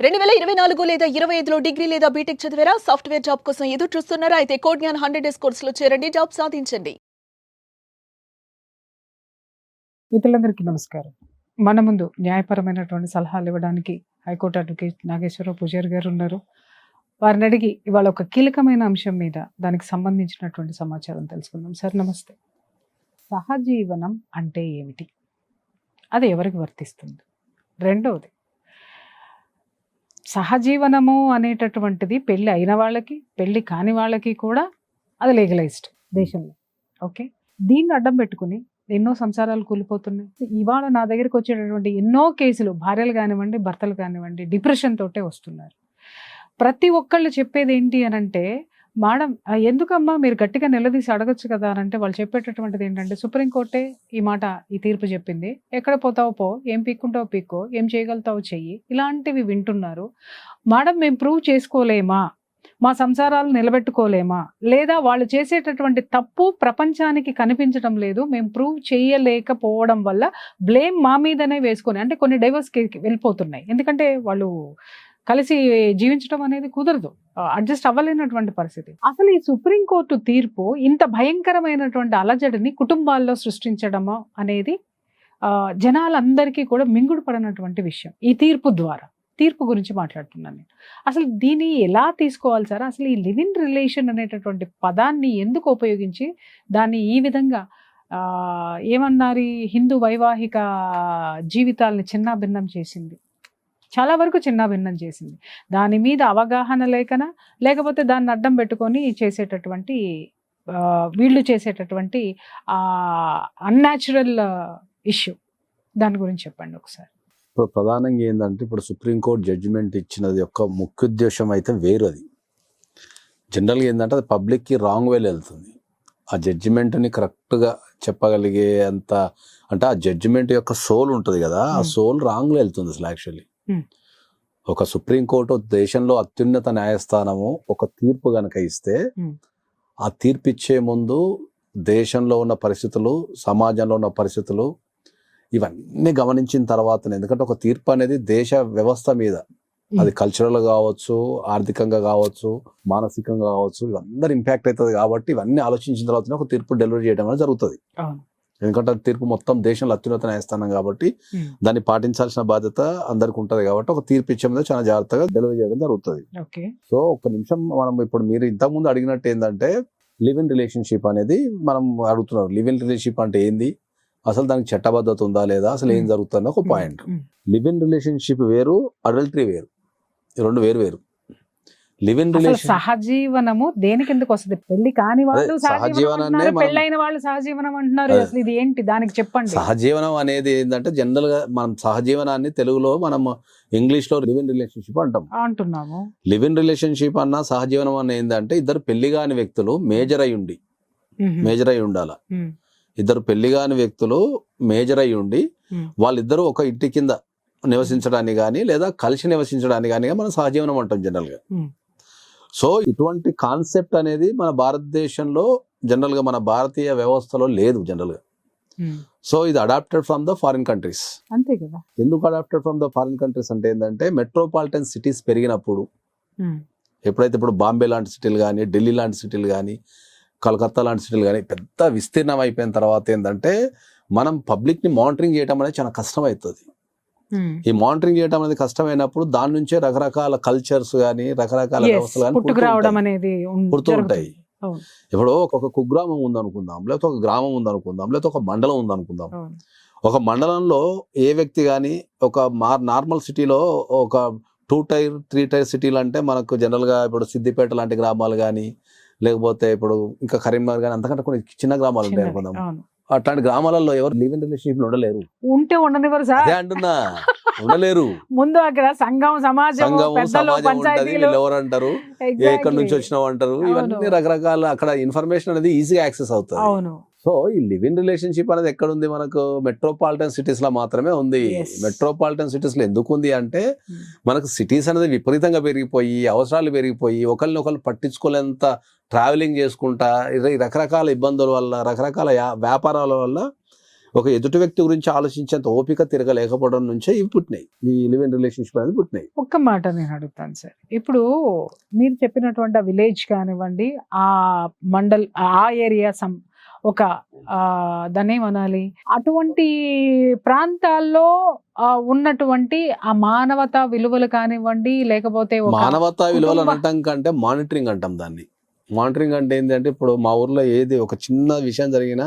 2024 లేదా 25లో డిగ్రీ లేదా బీటెక్ చదివారా? సాఫ్ట్‌వేర్ జాబ్ కోసం ఎదురు చూస్తున్నారా? అయితే కోడ్ జ్ఞాన్ 100 డేస్ కోర్సులో చేరండి. జాబ్ సాధించండి. మిత్రులందరికీ నమస్కారం. మన ముందు న్యాయపరమైనటువంటి సలహాలు ఇవ్వడానికి హైకోర్టు అడ్వకేట్ నాగేశ్వరరావు పూజారి గారు ఉన్నారు. వారిని అడిగి ఇవాళ ఒక కీలకమైన అంశం మీద దానికి సంబంధించినటువంటి సమాచారం తెలుసుకుందాం. సార్ నమస్తే. సహజీవనం అంటే ఏమిటి? అది ఎవరికి వర్తిస్తుంది? రెండవది, సహజీవనము అనేటటువంటిది పెళ్ళి అయిన వాళ్ళకి, పెళ్ళి కాని వాళ్ళకి కూడా అది లీగలైజ్డ్ దేశంలో. ఓకే, దీన్ని అడ్డం పెట్టుకుని ఎన్నో సంసారాలు కూలిపోతున్నాయి. ఇవాళ నా దగ్గరికి వచ్చేటటువంటి ఎన్నో కేసులు భార్యలు కానివ్వండి, భర్తలు కానివ్వండి, డిప్రెషన్ తోటే వస్తున్నారు. ప్రతి ఒక్కళ్ళు చెప్పేది ఏంటి అని అంటే, మేడం ఎందుకమ్మా మీరు గట్టిగా నిలదీసి అడగచ్చు కదా అని అంటే, వాళ్ళు చెప్పేటటువంటిది ఏంటంటే, సుప్రీంకోర్టే ఈ తీర్పు చెప్పింది, ఎక్కడ పోతావో పో, ఏం పీక్కుంటావో పీక్కో, ఏం చేయగలుగుతావో చెయ్యి, ఇలాంటివి వింటున్నారు. మేడం మేము ప్రూవ్ చేసుకోలేమా, మా సంసారాలు నిలబెట్టుకోలేమా, లేదా వాళ్ళు చేసేటటువంటి తప్పు ప్రపంచానికి కనిపించడం లేదు, మేము ప్రూవ్ చేయలేకపోవడం వల్ల బ్లేమ్ మా మీదనే వేసుకొని, అంటే కొన్ని డైవర్స్కి వెళ్ళిపోతున్నాయి. ఎందుకంటే వాళ్ళు కలిసి జీవించడం అనేది కుదరదు, అడ్జస్ట్ అవ్వలేనటువంటి పరిస్థితి. అసలు ఈ సుప్రీంకోర్టు తీర్పు ఇంత భయంకరమైనటువంటి అలజడిని కుటుంబాల్లో సృష్టించడము అనేది జనాలందరికీ కూడా మింగుడు పడినటువంటి విషయం. ఈ తీర్పు గురించి మాట్లాడుతున్నాను నేను. అసలు దీన్ని ఎలా తీసుకోవాలి సార్? అసలు ఈ లివ్ ఇన్ రిలేషన్ అనేటటువంటి పదాన్ని ఎందుకు ఉపయోగించి దాన్ని ఈ విధంగా ఏమన్నారు, హిందూ వైవాహిక జీవితాలని చిన్నాభిన్నం చేసింది, చాలా వరకు చిన్నాభిన్నం చేసింది. దాని మీద అవగాహన లేకనా, లేకపోతే దాన్ని అడ్డం పెట్టుకొని చేసేటటువంటి వీళ్ళు చేసేటటువంటి అన్యాచురల్ ఇష్యూ, దాని గురించి చెప్పండి ఒకసారి. ఇప్పుడు ప్రధానంగా ఏంటంటే, ఇప్పుడు సుప్రీంకోర్టు జడ్జిమెంట్ ఇచ్చినది యొక్క ముఖ్య ఉద్దేశం అయితే వేరు. అది జనరల్గా ఏంటంటే అది పబ్లిక్కి రాంగ్ వేలో వెళ్తుంది. ఆ జడ్జిమెంట్ని కరెక్ట్గా చెప్పగలిగే అంత, అంటే ఆ జడ్జిమెంట్ యొక్క సోల్ ఉంటుంది కదా, ఆ సోల్ రాంగ్లో వెళ్తుంది అసలు. యాక్చువల్లీ ఒక సుప్రీంకోర్టు దేశంలో అత్యున్నత న్యాయస్థానము ఒక తీర్పు కనుక ఇస్తే, ఆ తీర్పు ఇచ్చే ముందు దేశంలో ఉన్న పరిస్థితులు, సమాజంలో ఉన్న పరిస్థితులు ఇవన్నీ గమనించిన తర్వాత, ఎందుకంటే ఒక తీర్పు అనేది దేశ వ్యవస్థ మీద, అది కల్చరల్ కావచ్చు, ఆర్థికంగా కావచ్చు, మానసికంగా కావచ్చు, ఇవందరూ ఇంపాక్ట్ అవుతుంది. కాబట్టి ఇవన్నీ ఆలోచించిన తర్వాత ఒక తీర్పు డెలివరీ చేయడం అనేది జరుగుతుంది. ఎందుకంటే తీర్పు మొత్తం దేశంలో అత్యున్నత న్యాయస్థానం కాబట్టి దాన్ని పాటించాల్సిన బాధ్యత అందరికి ఉంటుంది. కాబట్టి ఒక తీర్పు ఇచ్చే మీద చాలా జాగ్రత్తగా డెలివరీ చేయడం జరుగుతుంది. సో ఒక్క నిమిషం, మనం ఇప్పుడు మీరు ఇంతకుముందు అడిగినట్టు ఏంటంటే, లివ్ ఇన్ రిలేషన్షిప్ అనేది మనం అడుగుతున్నారు. లివ్ ఇన్ రిలేషన్షిప్ అంటే ఏంది, అసలు దానికి చట్టబద్ధత ఉందా లేదా, అసలు ఏం జరుగుతుందో ఒక పాయింట్. లివ్ ఇన్ రిలేషన్షిప్ వేరు, అడల్టరీ వేరు, రెండు వేరు వేరు. లివ్ ఇన్ రిలేషన్, సహజీవనము దేనికి ఎందుకు వస్తుంది? పెళ్లి కాని వాళ్ళు సహజీవనం, పెళ్ళైన వాళ్ళు సహజీవనం అంటున్నారు. అసలు ఇది ఏంటి, దానికి చెప్పండి. సహజీవనం అనేది ఏంటంటే, జనరల్ గా మనం సహజీవనాన్ని తెలుగులో మనం ఇంగ్లీష్ లో లివ్ ఇన్ రిలేషన్షిప్ అంటున్నాము. లివ్ ఇన్ రిలేషన్షిప్ అన్న సహజీవనం అన్న ఏంటంటే, ఇద్దరు పెళ్లి కాని వ్యక్తులు మేజర్ అయి ఉండాల. ఇద్దరు పెళ్లి కాని వ్యక్తులు మేజర్ అయి ఉండి వాళ్ళిద్దరూ ఒక ఇంటి కింద నివసించడానికి కానీ, లేదా కలిసి నివసించడానికి కానీ మనం సహజీవనం అంటాం జనరల్ గా. సో ఇటువంటి కాన్సెప్ట్ అనేది మన భారతదేశంలో జనరల్ గా, మన భారతీయ వ్యవస్థలో లేదు జనరల్ గా. సో ఇది adapted from the foreign countries. అంతే కదా. ఎందుకు adapted from the foreign countries అంటే ఏంటంటే, మెట్రోపాలిటన్ సిటీస్ పెరిగినప్పుడు, ఎప్పుడైతే ఇప్పుడు బాంబే లాంటి సిటీలు కానీ, ఢిల్లీ లాంటి సిటీలు కానీ, కలకత్తా లాంటి సిటీలు కానీ పెద్ద విస్తీర్ణం అయిపోయిన తర్వాత ఏంటంటే, మనం పబ్లిక్ ని మానిటరింగ్ చేయడం అనేది చాలా కష్టం అవుతుంది. ఈ మానిటరింగ్ చేయడం అనేది కష్టమైనప్పుడు దాని నుంచే రకరకాల కల్చర్స్ కానీ, రకరకాల వ్యవస్థలు కానీ పుడుతుంటాయి. ఇప్పుడు ఒక కుగ్రామం ఉందనుకుందాం, లేకపోతే ఒక గ్రామం ఉందనుకుందాం, లేకపోతే ఒక మండలం ఉందనుకుందాం. ఒక మండలంలో ఏ వ్యక్తి కానీ, ఒక నార్మల్ సిటీలో ఒక 2 టైర్ 3 టైర్ సిటీలు అంటే మనకు జనరల్ గా ఇప్పుడు సిద్దిపేట లాంటి గ్రామాలు కానీ, లేకపోతే ఇప్పుడు ఇంకా కరీంనగర్ కానీ, అంతకంటే కొన్ని చిన్న గ్రామాలు ఉంటాయి అనుకుందాం. అట్లాంటి గ్రామాలలో ఎవరు లివ్ ఇన్ రిలేషన్షిప్ ఉండలేరు. ఉంటే ఉండనివ్వరు సార్, అంటున్నా, ఉండలేరు. ముందు అక్కడ సంఘం, సమాజం ఎవరు అంటారు, ఎక్కడి నుంచి వచ్చినావు అంటారు, ఇవన్నీ రకరకాల అక్కడ ఇన్ఫర్మేషన్ అనేది ఈజీగా యాక్సెస్ అవుతుంది. సో ఈ లివ్ ఇన్ రిలేషన్షిప్ అనేది ఎక్కడ ఉంది, మనకు మెట్రోపాలిటన్ సిటీస్ లో మాత్రమే ఉంది. మెట్రోపాలిటన్ సిటీస్ లో ఎందుకు ఉంది అంటే, మనకు సిటీస్ అనేది విపరీతంగా పెరిగిపోయి, అవసరాలు పెరిగిపోయి, ఒకరినొకరు పట్టించుకోలేంత ట్రావెలింగ్ చేసుకుంటా, రకరకాల ఇబ్బందుల వల్ల, రకరకాల వ్యాపారాల వల్ల ఒక ఎదుటి వ్యక్తి గురించి ఆలోచించేంత ఓపిక తిరగలేకపోవడం నుంచే ఇవి పుట్టినాయి, ఈ లివ్ ఇన్ రిలేషన్షిప్ అనేది పుట్టినాయి. ఒక్క మాట నేను అడుగుతాను సార్, ఇప్పుడు మీరు చెప్పినటువంటి ఆ విలేజ్ కానివ్వండి, ఆ మండల్, ఆ ఏరియా ఒక దాన్ని ఏమనాలి, అటువంటి ప్రాంతాల్లో ఉన్నటువంటి ఆ మానవతా విలువలు కానివ్వండి, లేకపోతే మానవతా విలువలు అనటం కంటే మానిటరింగ్ అంటాం దాన్ని. మానిటరింగ్ అంటే ఏంటంటే ఇప్పుడు మా ఊర్లో ఏది ఒక చిన్న విషయం జరిగినా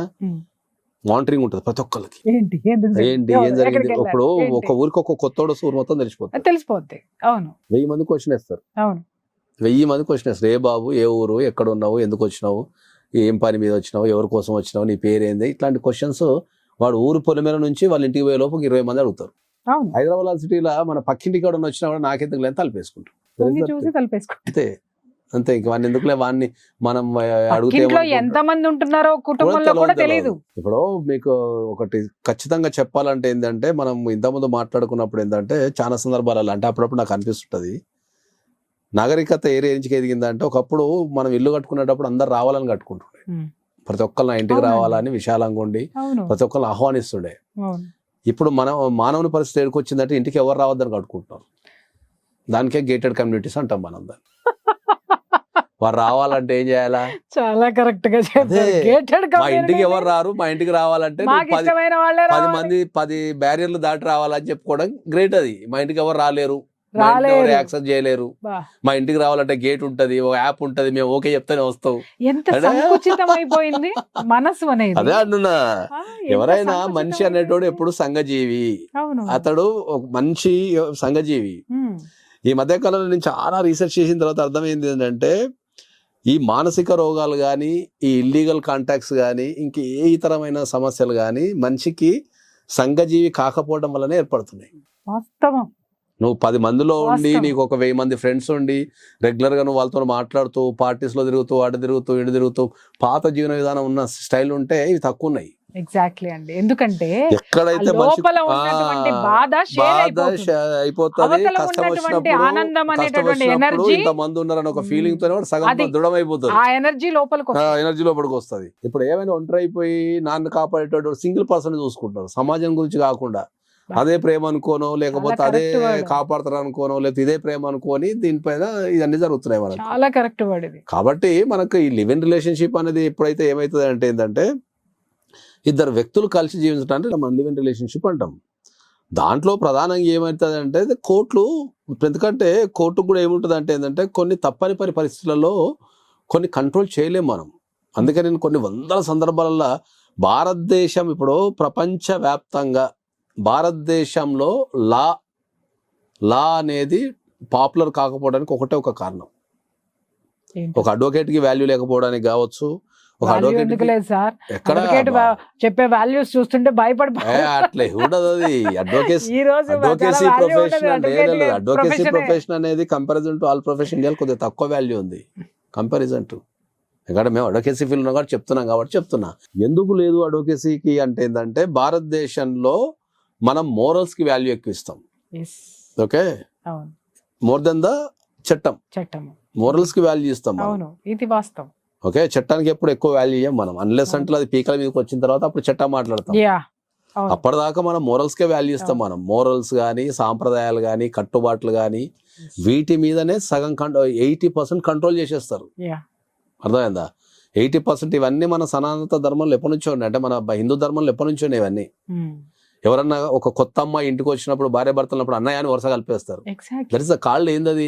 మానిటరింగ్ ఉంటుంది ప్రతి ఒక్కరికి. ఏంటి ఏం జరిగింది, ఇప్పుడు ఒక ఊరికి ఒక కొత్తోడు ఊరు మొత్తం తెలిసిపోద్ది. అవును, 1000 మంది క్వశ్చన్ వేస్తారు. అవును, 1000 మంది క్వశ్చన్ వేస్తారు. ఏ బాబు, ఏ ఊరు, ఎక్కడ ఉన్నావు, ఎందుకు వచ్చినావు, ఏం పని మీద వచ్చినావు, ఎవరి కోసం వచ్చినావు, నీ పేరేంది, ఇట్లాంటి క్వశ్చన్స్ వాడు ఊరు పొలిమేర నుంచి వాళ్ళ ఇంటికి పోయే లోపు 20 మంది అడుగుతారు. హైదరాబాద్ సిటీలో మన పక్కింటికి కూడా వచ్చినా కూడా నాకెందుకు లేదు తలపేసుకుంటాం. అంతే అంతే, ఇంక వాడిని ఎందుకులే, వాడిని మనం అడిగితే ఎంతమంది ఉంటున్నారో కుటుంబంలో కూడా తెలియదు. ఇప్పుడు మీకు ఒకటి ఖచ్చితంగా చెప్పాలంటే ఏంటంటే, మనం ఇంతకుముందు మాట్లాడుకున్నప్పుడు ఏంటంటే చాలా సందర్భాలలో అంటే అప్పుడప్పుడు నాకు అనిపిస్తుంటది, నాగరికత ఏ రేంజ్కి ఎదిగిందంటే ఒకప్పుడు మనం ఇల్లు కట్టుకునేటప్పుడు అందరు రావాలని కట్టుకుంటుండే, ప్రతి ఒక్కరు నా ఇంటికి రావాలని విశాలంగా ఉండి ప్రతి ఒక్కరు ఆహ్వానిస్తుండే. ఇప్పుడు మానవుని పరిస్థితి ఏడుకు వచ్చిందంటే ఇంటికి ఎవరు రావద్దని కట్టుకుంటున్నారు. దానికే గేటెడ్ కమ్యూనిటీస్ అంటాం మనం దాన్ని. వారు రావాలంటే ఏం చేయాలా? చాలా కరెక్ట్ గా మా ఇంటికి ఎవరు రారు, మా ఇంటికి రావాలంటే 10 మంది 10 బ్యారియర్లు దాటి రావాలని చెప్పుకోవడం గ్రేట్. అది మా ఇంటికి ఎవరు రాలేరు, యాక్సెస్ చేయలేరు, మా ఇంటికి రావాలంటే గేట్ ఉంటది, ఒక యాప్ ఉంటది, మేము ఓకే చెప్తేనే వస్తావు. సంకుచితమైపోయింది మనసు అనేది. అదే అంటున్నా, ఎవరైనా మనిషి అనేటోడు ఎప్పుడు సంఘజీవి, అతడు ఒక మనిషి సంఘజీవి. ఈ మధ్య కాలంలో నేను చాలా రీసెర్చ్ చేసిన తర్వాత అర్థమైంది ఏంటంటే, ఈ మానసిక రోగాలు కానీ, ఈ ఇల్లీగల్ కాంటాక్ట్స్ కానీ, ఇంక ఏ ఇతరమైన సమస్యలు కానీ మనిషికి సంఘజీవి కాకపోవడం వల్లనే ఏర్పడుతున్నాయి. వాస్తవం. నువ్వు 10 మందిలో ఉండి నీకు ఒక 1000 మంది ఫ్రెండ్స్ ఉండి రెగ్యులర్ గా నువ్వు వాళ్ళతో మాట్లాడుతూ పార్టీస్ లో తిరుగుతూ అటు తిరుగుతూ ఇటు తిరుగుతూ పాత జీవన విధానం ఉన్న స్టైల్ ఉంటే ఇవి తక్కువ ఉన్నాయి. ఎగ్జాక్ట్లీ అండి, ఎందుకంటే ఎక్కడైతే బాధ అయిపోతుంది, కష్టం వచ్చినప్పుడు ఇంతమంది ఉన్నారని ఒక ఫీలింగ్ తో సగం దృఢం అయిపోతుంది, ఎనర్జీ లోపలికి వస్తుంది. ఇప్పుడు ఏమైనా ఒంటరి అయిపోయి నాన్న కాపాడేటోడు సింగిల్ పర్సన్ చూసుకుంటారు, సమాజం గురించి కాకుండా. అదే ప్రేమ అనుకోనో, లేకపోతే అదే కాపాడతారు అనుకోనో, లేకపోతే ఇదే ప్రేమ అనుకోని దీనిపైన ఇవన్నీ జరుగుతున్నాయి మనకి. చాలా కరెక్ట్ వర్డ్ ఇది. కాబట్టి మనకు ఈ లివ్ ఇన్ రిలేషన్షిప్ అనేది ఎప్పుడైతే ఏమవుతుంది అంటే ఏంటంటే, ఇద్దరు వ్యక్తులు కలిసి జీవించడానికి మనం లివ్ ఇన్ రిలేషన్షిప్ అంటాం. దాంట్లో ప్రధానంగా ఏమవుతుంది అంటే కోర్టులు, ఎందుకంటే కోర్టుకు కూడా ఏముంటుంది అంటే ఏంటంటే కొన్ని తప్పనిపరి పరిస్థితులలో కొన్ని కంట్రోల్ చేయలేం మనం. అందుకని నేను కొన్ని వందల సందర్భాలలో భారతదేశం ఇప్పుడు ప్రపంచవ్యాప్తంగా భారతదేశంలో లా అనేది పాపులర్ కాకపోవడానికి ఒకటే ఒక కారణం. ఒక అడ్వకేట్ కి వాల్యూ లేకపోవడానికి కావచ్చు, ఒక అడ్వకేట్ చెప్పే వాల్యూస్ చూస్తుంటే అట్లే ఉండదు. అది అడ్వకేసీ ప్రొఫెషన్ అనేది కంపారిజన్ టు ఆల్ ప్రొఫెషన్ ఇండియాలో కొద్దిగా తక్కువ వాల్యూ ఉంది కంపారిజన్ టు. ఎందుకంటే మేము అడ్వకేసీ ఫీల్డ్ ఉన్నాం కాబట్టి చెప్తున్నా. ఎందుకు లేదు అడ్వకేసీకి అంటే ఏంటంటే, భారతదేశంలో మనం మోరల్స్ కి వాల్యూ ఎక్కువ ఇస్తాం. ఓకే, మోర్ దెన్ ద చట్టం, మోరల్స్ కి వాల్యూ ఇస్తాం. ఇది వాస్తవం. ఓకే, చట్టానికి ఎప్పుడు ఎక్కువ వాల్యూ ఇయ్యం మనం, అన్లెస్ అంటే అది పీకల మీదకి వచ్చిన తర్వాత అప్పుడు చట్టం మాట్లాడతాం. అప్పటిదాకా మనం మోరల్స్ కే వాల్యూ ఇస్తాం. మనం మోరల్స్ గానీ, సాంప్రదాయాలు గానీ, కట్టుబాట్లు గానీ, వీటి మీదనే సగం 80% కంట్రోల్ చేసేస్తారు. అర్థమైందా? 80% ఇవన్నీ మన సనాతన ధర్మంలో ఎప్పటి నుంచో ఉన్నాయి, అంటే మన హిందూ ధర్మంలో ఎప్పటి నుంచో ఉన్నాయి ఇవన్నీ. ఎవరన్నా ఒక కొత్త అమ్మాయి ఇంటికి వచ్చినప్పుడు భార్య భర్తలప్పుడు అన్నయ్య అని వరుస కలిపేస్తారు. That is the called. ఏందది?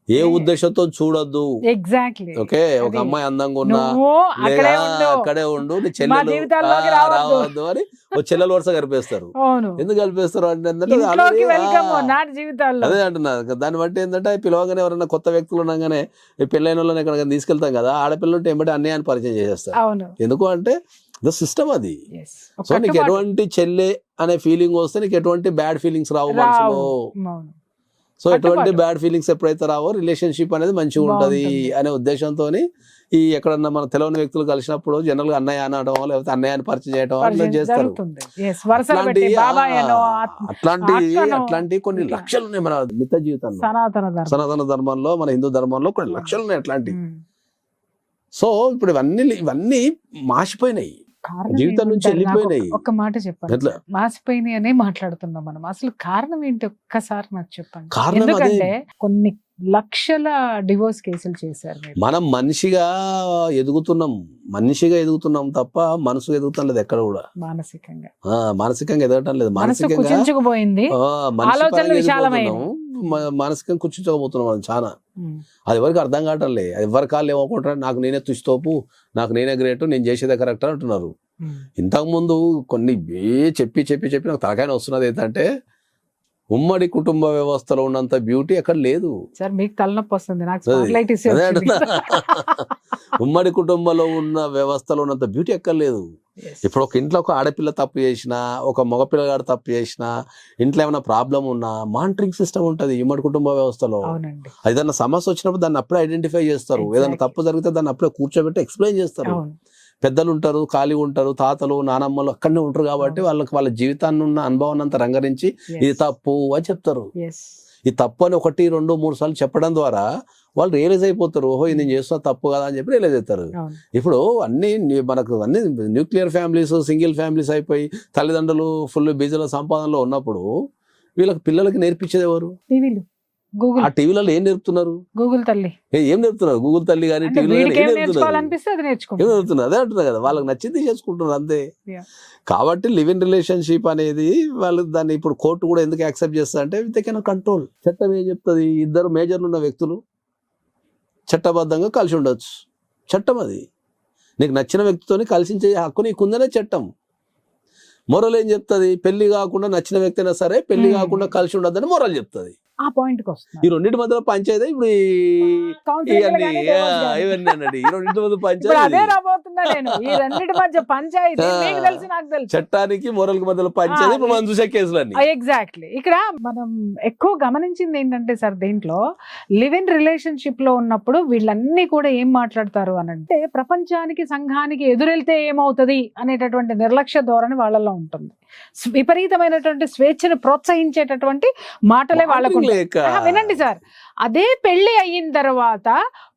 ఏ ఉద్దేశంతో చూడొద్దు. ఓకే, ఒక అమ్మాయి అందంగా ఉన్నా అక్కడే ఉండు, నీ చెల్లెలు రావద్దు అని ఒక చెల్లెలు వరుస కలిపేస్తారు. ఎందుకు కలిపేస్తారు అంటే అదే అంటున్నా. దాన్ని బట్టి ఏంటంటే పిలవగానే ఎవరైనా కొత్త వ్యక్తులు ఉండగానే పెళ్ళైన వాళ్ళని ఎక్కడికైనా తీసుకెళ్తాం కదా, ఆడపిల్లలు ఉంటే ఏమంటే అన్నయ్య పరిచయం చేసేస్తారు. ఎందుకు అంటే ద సిస్టమ్ అది. సో నీకు ఎటువంటి చెల్లె అనే ఫీలింగ్ వస్తే నీకు ఎటువంటి బ్యాడ్ ఫీలింగ్స్ రావు మనసులో. సో ఎటువంటి బ్యాడ్ ఫీలింగ్స్ ఎప్పుడైతే రావో రిలేషన్షిప్ అనేది మంచిగా ఉంటది అనే ఉద్దేశంతో ఈ ఎక్కడన్నా మన తెలియని వ్యక్తులు కలిసినప్పుడు జనరల్ గా అన్నయ్య అనడం, లేకపోతే అన్నయ్య అని పరిచయం చేయడం చేస్తారు. అట్లాంటి కొన్ని లక్షలు ఉన్నాయి మన నిత్య జీవితంలో. సనాతన ధర్మంలో, మన హిందూ ధర్మంలో కొన్ని లక్షలు ఉన్నాయి అట్లాంటి. సో ఇప్పుడు ఇవన్నీ మాసిపోయినాయి. కారణం జీవితం నుంచి ఏమంటారు? నాకు వెళ్ళిపోయినాయి. ఒక్క మాట చెప్పండి ఎట్లా? సార్. మాసిపోయినాయి అనే మాట్లాడుతున్నాం మనం. అసలు కారణం ఏంటి ఒక్కసారి నాకు చెప్పండి. కారణం అదే. ఎందుకంటే కొన్ని లక్షల డివోర్స్ కేసులు చేశారు మీరు. మనం మనిషిగా ఎదుగుతున్నాం తప్ప మనసు ఎదుగుతాం లేదు ఎక్కడ కూడా. మానసికంగా మానసికంగా ఎదగటం లేదు. మనసు మానసికంగా కుచించుకుపోయింది. మనిషి ఆలోచనలు పరంగా విశాలమైనవి. ఎదిగిపోతున్నాం. మానసికంగా కూర్చుంచకపోతున్నాం మనం చాలా. ఉమ్. అది ఎవరికి అర్థం కావటంలే. అది ఎవరి కాళ్ళు ఏమనుకుంటారు, నాకు నేనే తుస్తోపు, నాకు నేనే గ్రేట్, నేను చేసేదే కరెక్ట్ అంటున్నారు. ఉమ్. ఇంతకుముందు కొన్ని చెప్పి నాకు తలకాయ వస్తున్నది ఏంటంటే ఉమ్మడి కుటుంబ వ్యవస్థలో ఉన్నంత బ్యూటీ ఎక్కడ లేదు. సార్ మీకు తలనొప్పి వస్తుంది, నాకు అదే. స్పాట్లైటిస్ అదే వచ్చింది. ఉమ్మడి కుటుంబంలో ఉన్న వ్యవస్థలో ఉన్నంత బ్యూటీ ఎక్కడ లేదు. Yes. ఇప్పుడు ఒక ఇంట్లో ఒక ఆడపిల్ల తప్పు చేసినా, ఒక మగపిల్లగాడు తప్పు చేసినా, ఇంట్లో ఏమైనా ప్రాబ్లం ఉన్నా మానిటరింగ్ సిస్టమ్ ఉంటుంది ఉమ్మడి కుటుంబ వ్యవస్థలో. అవునండి. ఏదైనా సమస్య వచ్చినప్పుడు దాన్ని అప్పుడే ఐడెంటిఫై చేస్తారు. ఏదైనా Exactly. తప్పు జరిగితే దాన్ని అప్పుడే కూర్చోబెట్టి ఎక్స్ప్లెయిన్ చేస్తారు. అవును. పెద్దలు ఉంటారు, ఖాళీ ఉంటారు, తాతలు నానమ్మలు అక్కడనే ఉంటారు కాబట్టి వాళ్ళకి వాళ్ళ జీవితాన్ని ఉన్న అనుభవాన్ని అంతా రంగరించి ఇది తప్పు అని చెప్తారు. ఎస్. ఈ తప్పు అని 1, 2, 3 సార్లు చెప్పడం ద్వారా వాళ్ళు రియలైజ్ అయిపోతారు. ఓహో ఇది నేను చేస్తున్నా తప్పు కదా అని చెప్పి రియలైజ్ అవుతారు. అవును. ఇప్పుడు మనకు అన్ని న్యూక్లియర్ ఫ్యామిలీస్, సింగిల్ ఫ్యామిలీస్ అయిపోయి తల్లిదండ్రులు ఫుల్ బిజీలో సంపాదనలో ఉన్నప్పుడు వీళ్ళకి పిల్లలకి నేర్పించేది ఎవరు? టీవీలు, గూగుల్, ఆ టీవీలలో ఏం నేర్పుతున్నారు? గూగుల్ తల్లి. ఏం నేర్పుతున్నారు? గూగుల్ తల్లి కానీ అంటే టీవీలో వీడికి ఏం ఏం నేర్పుతున్నారు? నేర్చుకోవాలనిపిస్తే అది ఏం నేర్చుకుంటారు. నేర్పుతున్నారు? అదే అంటున్నారు కదా, వాళ్ళకి నచ్చింది చేసుకుంటున్నారు అంతే. Yeah. కాబట్టి లివ్ ఇన్ రిలేషన్షిప్ అనేది వాళ్ళు దాన్ని ఇప్పుడు కోర్టు కూడా ఎందుకు యాక్సెప్ట్ చేస్తా అంటే దే కెన్ కంట్రోల్. చట్టం ఏం చెప్తుంది? ఇద్దరు మేజర్లు ఉన్న వ్యక్తులు చట్టబద్ధంగా కలిసి ఉండొచ్చు. చట్టం అది. నీకు నచ్చిన వ్యక్తితోని కలిసించే హక్కు నీకుందనే చట్టం. మొరల్ ఏం చెప్తుంది? పెళ్లి కాకుండా నచ్చిన వ్యక్తి అయినా సరే పెళ్లి కాకుండా కలిసి ఉండొద్దని మొరల్ చెప్తుంది. ఆ పాయింట్ కి ఈ వస్తున్నారు. రెండింటి మధ్యలో పంచాయతీ ఇప్పుడు Counselling ఇవన్నీ గానీ divorce గానీ. ఇవన్నీ అన్నది ఈ రెండింటి మధ్య ఇప్పుడు అదే పంచాయతీ. రాబోతున్నా నేను. ఈ రెండింటి మధ్య పంచాయతీ మీకు తెలుసు, నాకు తెలుసు. చట్టానికి మొరల్ మధ్యలో పంచాయతీ ఇప్పుడు మనం చూసే కేసులన్నీ. ఎగ్జాక్ట్లీ. ఇక్కడ మనం ఎక్కువ గమనించింది ఏంటంటే సార్, దీంట్లో లివ్ ఇన్ రిలేషన్షిప్ లో ఉన్నప్పుడు వీళ్ళన్నీ కూడా ఏం మాట్లాడతారు అని అంటే, ప్రపంచానికి సంఘానికి ఎదురెళ్తే ఏమవుతుంది అనేటటువంటి నిర్లక్ష్య ధోరణి వాళ్ళలో ఉంటుంది. విపరీతమైనటువంటి స్వేచ్ఛను ప్రోత్సహించేటటువంటి మాటలే వాళ్ళకు ఉంటాయి. లేక వినండి సార్, అదే పెళ్లి అయిన తర్వాత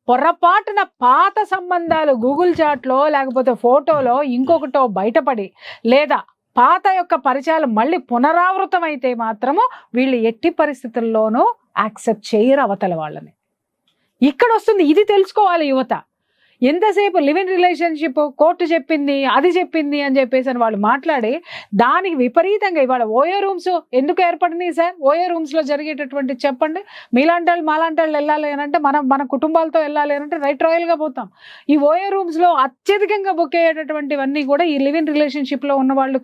పొరపాటున పాత సంబంధాలు గూగుల్ చాట్ లో లేకపోతే ఫోటోలో ఇంకొకటో బయటపడి, లేదా పాత యొక్క పరిచయాలు మళ్ళీ పునరావృతం అయితే మాత్రము వీళ్ళు ఎట్టి పరిస్థితుల్లోనూ యాక్సెప్ట్ చేయరు అవతల వాళ్ళని. ఇక్కడ వస్తుంది, ఇది తెలుసుకోవాలి యువత. ఎంతసేపు లివ్ ఇన్ రిలేషన్షిప్ కోర్టు చెప్పింది, అది చెప్పింది అని చెప్పేసి అని వాళ్ళు మాట్లాడి దానికి విపరీతంగా ఇవాళ ఓయో రూమ్స్ ఎందుకు ఏర్పడినాయి సార్? ఓయో రూమ్స్ లో జరిగేటటువంటి చెప్పండి. మీలాంటి వాళ్ళు మాలాంటి వాళ్ళు వెళ్ళాలి అని అంటే మన కుటుంబాలతో వెళ్ళాలి అని అంటే రైట్ రాయల్ గా పోతాం. ఈ ఓయో రూమ్స్ లో అత్యధికంగా బుక్ అయ్యేటటువంటివన్నీ కూడా ఈ లివ్ ఇన్ రిలేషన్షిప్ లో ఉన్న వాళ్ళు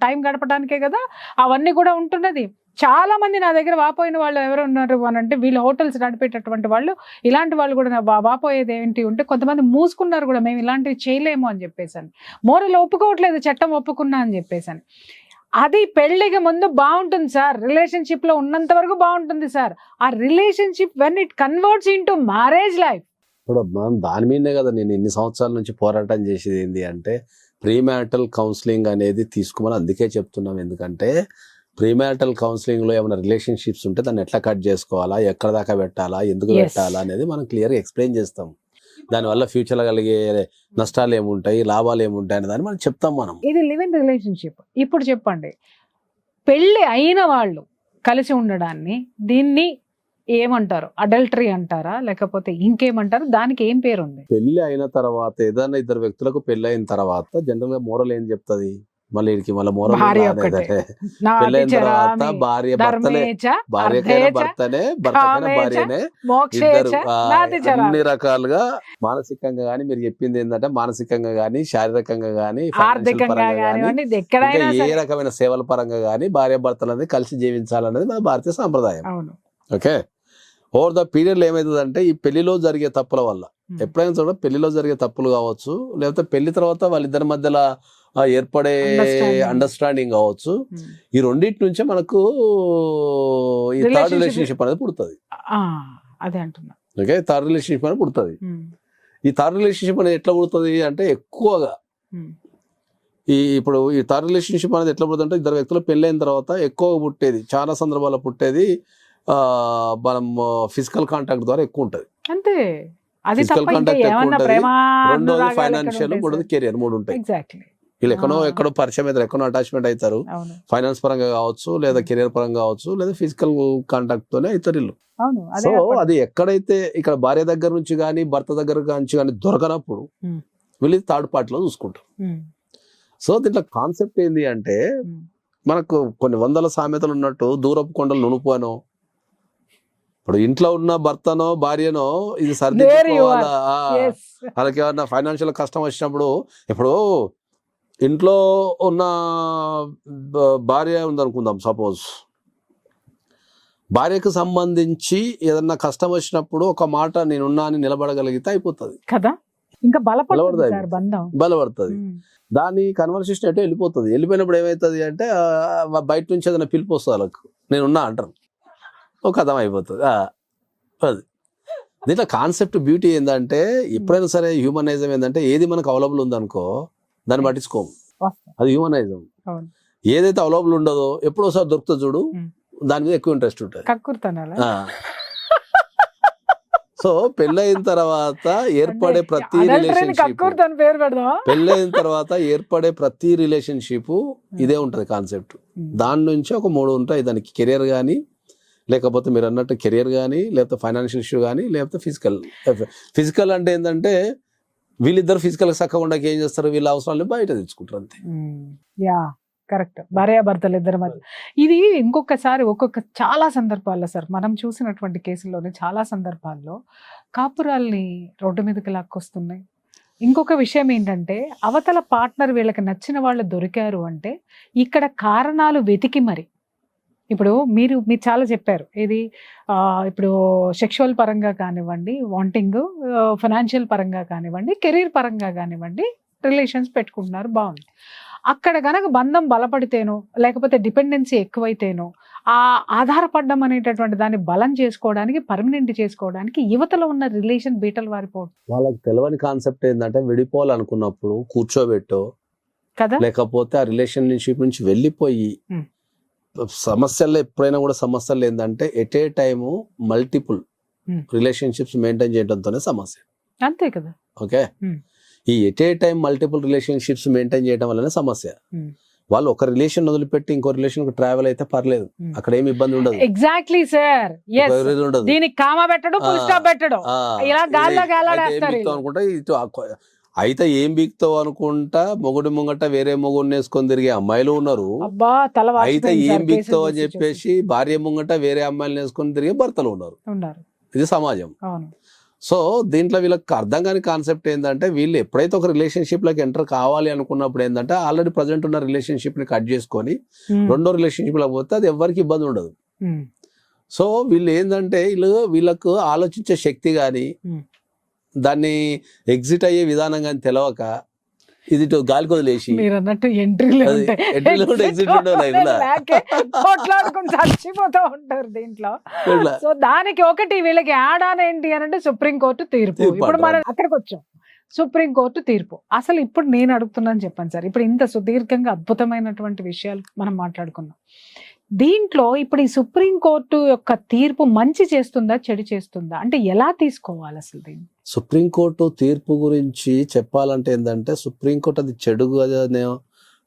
టైం గడపడానికే కదా అవన్నీ కూడా ఉంటున్నది. చాలా మంది నా దగ్గర వాపోయిన వాళ్ళు ఎవరు ఉన్నారు అని అంటే, వీళ్ళు హోటల్స్ నడిపేటటువంటి వాళ్ళు, ఇలాంటి వాళ్ళు కూడా వాపోయేది ఏంటి ఉంటే కొంతమంది మూసుకున్నారు కూడా, మేము ఇలాంటివి చేయలేము అని చెప్పేసాను. మోరల్ ఒప్పుకోవట్లేదు, చట్టం ఒప్పుకున్నా అని చెప్పేసాను. అది పెళ్లికి ముందు బాగుంటుంది సార్, రిలేషన్షిప్ లో ఉన్నంత వరకు బాగుంటుంది సార్. ఆ relationship when it converts into marriage life. ఇప్పుడు మనం దాని మీదనే కదా నేను ఇన్ని సంవత్సరాల నుంచి పోరాటం చేసేది. ఏంటి అంటే ప్రీమ్యారిటల్ కౌన్సిలింగ్ అనేది తీసుకోమని అందుకే చెప్తున్నాం. ఎందుకంటే ప్రీమ్యారిటల్ కౌన్సిలింగ్ లో ఏమైనా రిలేషన్షిప్స్ ఉంటే దాన్ని ఎట్లా కట్ చేసుకోవాలా, ఎక్కడ దాకా పెట్టాలా, ఎందుకు Yes. పెట్టాలా అనేది మనం క్లియర్గా ఎక్స్ప్లెయిన్ చేస్తాం. దానివల్ల ఫ్యూచర్లో కలిగే నష్టాలు ఏముంటాయి, లాభాలు ఏముంటాయి అనే దాన్ని మనం చెప్తాం. మనం ఇది లివ్ ఇన్ రిలేషన్షిప్. ఇప్పుడు చెప్పండి, పెళ్లి అయిన వాళ్ళు కలిసి ఉండడాన్ని దీన్ని ఏమంటారు? అడల్టరీ అంటారా లేకపోతే ఇంకేమంటారు? దానికి ఏం పేరు ఉంది? పెళ్లి అయిన తర్వాత, ఏదైనా ఇద్దరు వ్యక్తులకు పెళ్లి అయిన తర్వాత జనరల్ గా మోరల్ ఏం చెప్తుంది? మళ్ళీ వీడికి మళ్ళీ మోరల్ భార్య ఒక్కటే. పెళ్లి అయిన తర్వాత భార్య భర్తలే, భార్యకైనా భర్తనే, భర్తకైనా భార్యనే, ఇద్దరు అన్ని రకాలుగా మానసికంగా గానీ, మీరు చెప్పింది ఏంటంటే మానసికంగా గానీ, శారీరకంగా గానీ, ఆర్థికంగా కానివ్వండి, ఇది ఎక్కడైనా ఏ సరే. రకమైన సేవల పరంగా గానీ భార్య భర్తలనేది కలిసి జీవించాలనేది మన భారతీయ సాంప్రదాయం. అవును. ఓకే, ఓవర్ ద పీరియడ్ ఏమవుతుందంటే ఈ పెళ్లిలో జరిగే తప్పుల వల్ల, ఎప్పుడైనా చూడ పెళ్లిలో జరిగే తప్పులు కావచ్చు, లేకపోతే పెళ్లి తర్వాత వాళ్ళిద్దరి మధ్యలో ఏర్పడే అండర్స్టాండింగ్ కావచ్చు, ఈ రెండింటి నుంచే మనకు ఈ థర్డ్ రిలేషన్షిప్ అనేది పుడుతుంది. అదే అంటున్నా. ఓకే, థర్డ్ రిలేషన్షిప్ అనేది పుడుతుంది. ఈ థర్డ్ రిలేషన్షిప్ అనేది ఎట్లా పుడుతుంది అంటే, ఎక్కువగా ఇప్పుడు ఈ థర్డ్ రిలేషన్షిప్ అనేది ఎట్లా పుడుతుంది అంటే, ఇద్దరు వ్యక్తులు పెళ్ళైన తర్వాత ఎక్కువగా పుట్టేది, చాలా సందర్భాల్లో పుట్టేది మనం ఫిజికల్ కాంటాక్ట్ ద్వారా ఎక్కువ ఉంటుంది. అంతే. అది ఫిజికల్ తప్ప ఇంకా కాంటాక్ట్ ఎక్కువ ఏమన్నా ఉంటుంది. ప్రేమ రెండోది అనురాగాలు ఫైనాన్షియల్, ఎక్కడ మూడోది ఉంటాయి కెరియర్, 3 ఉంటాయి. ఎగ్జాక్ట్లీ. వీళ్ళు ఎక్కడో పరిచయం అవుతారు, ఎక్కడో అటాచ్మెంట్ అవుతారు. అవును ఫైనాన్స్ పరంగా కావచ్చు, లేదా కెరియర్ పరంగా కావచ్చు, లేదా ఫిజికల్ కాంటాక్ట్ తోనే అవుతారు వీళ్ళు. అవును సో అదే అది ఎక్కడైతే ఇక్కడ భార్య దగ్గర నుంచి కానీ భర్త దగ్గర నుంచి కానీ దొరకనప్పుడు ఉమ్. వీళ్ళు థర్డ్ పార్టీలో చూసుకుంటారు. ఉమ్. సో దీంట్లో కాన్సెప్ట్ ఏంది అంటే ఉమ్. మనకు కొన్ని వందల సామెతలు ఉన్నట్టు దూరపు కొండలు నునుపు అనో, ఇప్పుడు ఇంట్లో ఉన్న భర్తనో భార్యనో ఇది సర్దిపోవాలా, Yes. వాళ్ళకి ఏమన్నా ఫైనాన్షియల్ కష్టం వచ్చినప్పుడు, ఇప్పుడు ఇంట్లో ఉన్న భార్య ఉందనుకుందాం, సపోజ్ భార్యకు సంబంధించి ఏదన్నా కష్టం వచ్చినప్పుడు ఒక మాట నేనున్నా అని నిలబడగలిగితే అయిపోతుంది కదా, ఇంకా బలపడుతుంది బలపడతాయి. సార్ బంధం. బలపడుతుంది. ఉమ్. దాని కన్వర్సేషన్ ఎటో వెళ్ళిపోతుంది. వెళ్ళిపోయినప్పుడు ఏమవుతుంది అంటే బయట నుంచి ఏదైనా పిలుపు వస్తుంది వాళ్ళకు, నేనున్నా అంటారు, ఒక కథం అయిపోతుంది. అది దీంట్లో కాన్సెప్ట్ బ్యూటీ ఏంటంటే ఎప్పుడైనా సరే హ్యూమనైజం ఏంటంటే ఏది మనకు అవైలబుల్ ఉందనుకో దాన్ని పట్టించుకోము, వాస్తవం. అది హ్యూమనైజం. అవును. ఏదైతే అవైలబుల్ ఉండదో ఎప్పుడోసారి దొరుకుతుంది చూడు, ఉమ్. దాని మీద ఎక్కువ ఇంట్రెస్ట్ ఉంటుంది. కక్కుర్తనాలా? సో పెళ్ళైన తర్వాత ఏర్పడే ప్రతి రిలేషన్షిప్, కక్కుర్తని పేరు పెడదాం. పెళ్ళైన తర్వాత ఏర్పడే ప్రతి రిలేషన్షిప్ ఇదే ఉంటది కాన్సెప్ట్. దాని నుంచి ఒక 3 ఉంటాయి. దానికి కెరియర్ కానీ, లేకపోతే మీరు అన్నట్టు కెరియర్ కానీ, లేకపోతే ఫైనాన్షియల్ ఇష్యూ కానీ, లేకపోతే ఫిజికల్ అంటే ఏంటంటే వీళ్ళిద్దరు ఫిజికల్ చక్కగా ఏం చేస్తారు, వీళ్ళ అవసరాలను బయట తెచ్చుకుంటారు అంతే. Yeah correct. భార్యాభర్తలు ఇద్దరి మధ్య ఇది ఇంకొకసారి చాలా సందర్భాల్లో సార్ మనం చూసినటువంటి కేసుల్లోనే చాలా సందర్భాల్లో కాపురాల్ని రోడ్డు మీదకి లాక్కొస్తున్నాయి. ఇంకొక విషయం ఏంటంటే అవతల పార్ట్నర్ వీళ్ళకి నచ్చిన వాళ్ళు దొరికారు అంటే ఇక్కడ కారణాలు వెతికి మరి, ఇప్పుడు మీరు చాలా చెప్పారు, ఇది ఇప్పుడు సెక్షువల్ పరంగా కానివ్వండి, వాంటింగ్, ఫైనాన్షియల్ పరంగా కానివ్వండి, కెరీర్ పరంగా కానివ్వండి, రిలేషన్స్ పెట్టుకుంటున్నారు, బాగుంది. అక్కడ గనక బంధం బలపడితేనో లేకపోతే డిపెండెన్సీ ఎక్కువైతేనో ఆ ఆధారపడడం అనేటటువంటి దాన్ని బలం చేసుకోవడానికి, పర్మనెంట్ చేసుకోవడానికి యువతలో ఉన్న రిలేషన్ బీటలు వారిపోవడం. వాళ్ళకి తెలియని కాన్సెప్ట్ ఏంటంటే విడిపోవాలనుకున్నప్పుడు కూర్చోబెట్టో, కదా, లేకపోతే ఆ రిలేషన్షిప్ నుంచి వెళ్ళిపోయి సమస్యల్లో ఎప్పుడైనా కూడా సమస్యలు ఏంటంటే at a time multiple relationships maintain చేయడంతోనే సమస్య. అంతే కదా. ఓకే, ఈ at a time multiple relationships maintain చేయడం వల్లనే సమస్య. వాళ్ళు ఒక రిలేషన్ వదిలిపెట్టి ఇంకో రిలేషన్ ట్రావెల్ అయితే పర్లేదు, అక్కడ ఏమి ఇబ్బంది ఉండదు. Exactly sir. ఉండదు. దీనికి కామా పెట్టడం, ఫుల్ స్టాప్ పెట్టడం, ఇలా గాల్లో గాలాడేస్తారు అనుకుంటా. ఇటు అయితే ఏం బీక్తావు అనుకుంటా మొగుడు ముంగట వేరే మొగుడిని వేసుకొని తిరిగే అమ్మాయిలు ఉన్నారు. అయితే ఏం బీక్తావు అని చెప్పేసి భార్య ముంగట వేరే అమ్మాయిలు వేసుకొని తిరిగే భర్తలు ఉన్నారు. ఇది సమాజం. సో దీంట్లో వీళ్ళకి అర్థం కాని కాన్సెప్ట్ ఏంటంటే వీళ్ళు ఎప్పుడైతే ఒక రిలేషన్షిప్ లోకి ఎంటర్ కావాలి అనుకున్నప్పుడు ఏంటంటే ఆల్రెడీ ప్రజెంట్ ఉన్న రిలేషన్షిప్ ని కట్ చేసుకొని రెండో రిలేషన్షిప్ లో పోతే అది ఎవరికి ఇబ్బంది ఉండదు. సో వీళ్ళు ఏంటంటే వీళ్ళకు ఆలోచించే శక్తి కానీ, దాన్ని ఎగ్జిట్ అయ్యే విధానం కానీ తెలవక ఇది గాలికి వదిలేసి మీరు అన్నట్టు ఎంట్రీలో చచ్చిపోతూ ఉంటారు దీంట్లో. సో దానికి ఒకటి వీళ్ళకి యాడ్ ఆన్ ఏంటి అని అంటే సుప్రీంకోర్టు తీర్పు. ఇప్పుడు మనం అక్కడికి వచ్చాం, సుప్రీంకోర్టు తీర్పు. అసలు ఇప్పుడు నేను అడుగుతున్నాను చెప్పండి సార్, ఇప్పుడు ఇంత సుదీర్ఘంగా అద్భుతమైనటువంటి విషయాలు మనం మాట్లాడుకున్నాం, దీంట్లో ఇప్పుడు ఈ సుప్రీంకోర్టు యొక్క తీర్పు మంచి చేస్తుందా చెడు చేస్తుందా అంటే ఎలా తీసుకోవాలి అసలు దీన్ని? సుప్రీంకోర్టు తీర్పు గురించి చెప్పాలంటే ఏంటంటే సుప్రీంకోర్టు అది చెడుగానో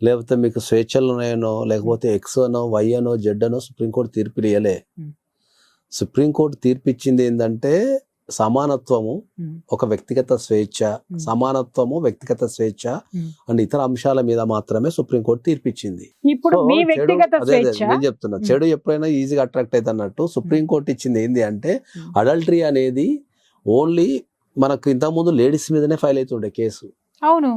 లేకపోతే మీకు స్వేచ్ఛలు ఉన్నాయనో లేకపోతే ఎక్స్ అనో వై అనో జెడ్ అనో సుప్రీంకోర్టు తీర్పు ఇయ్యలే. సుప్రీంకోర్టు తీర్పు ఇచ్చింది ఏంటంటే సమానత్వము, ఒక వ్యక్తిగత స్వేచ్ఛ, సమానత్వము, వ్యక్తిగత స్వేచ్ఛ అండ్ ఇతర అంశాల మీద మాత్రమే సుప్రీంకోర్టు తీర్పిచ్చింది. ఇప్పుడు మీ వ్యక్తిగత స్వేచ్ఛ నేను చెప్తున్నా, చెడు ఎప్పుడైనా ఈజీగా అట్రాక్ట్ అయితే అన్నట్టు సుప్రీంకోర్టు ఇచ్చింది ఏంది అంటే అడల్టరీ అనేది ఓన్లీ మనకు ఇంతకుముందు లేడీస్ మీదనే ఫైల్ అవుతుండే కేసు. అవును,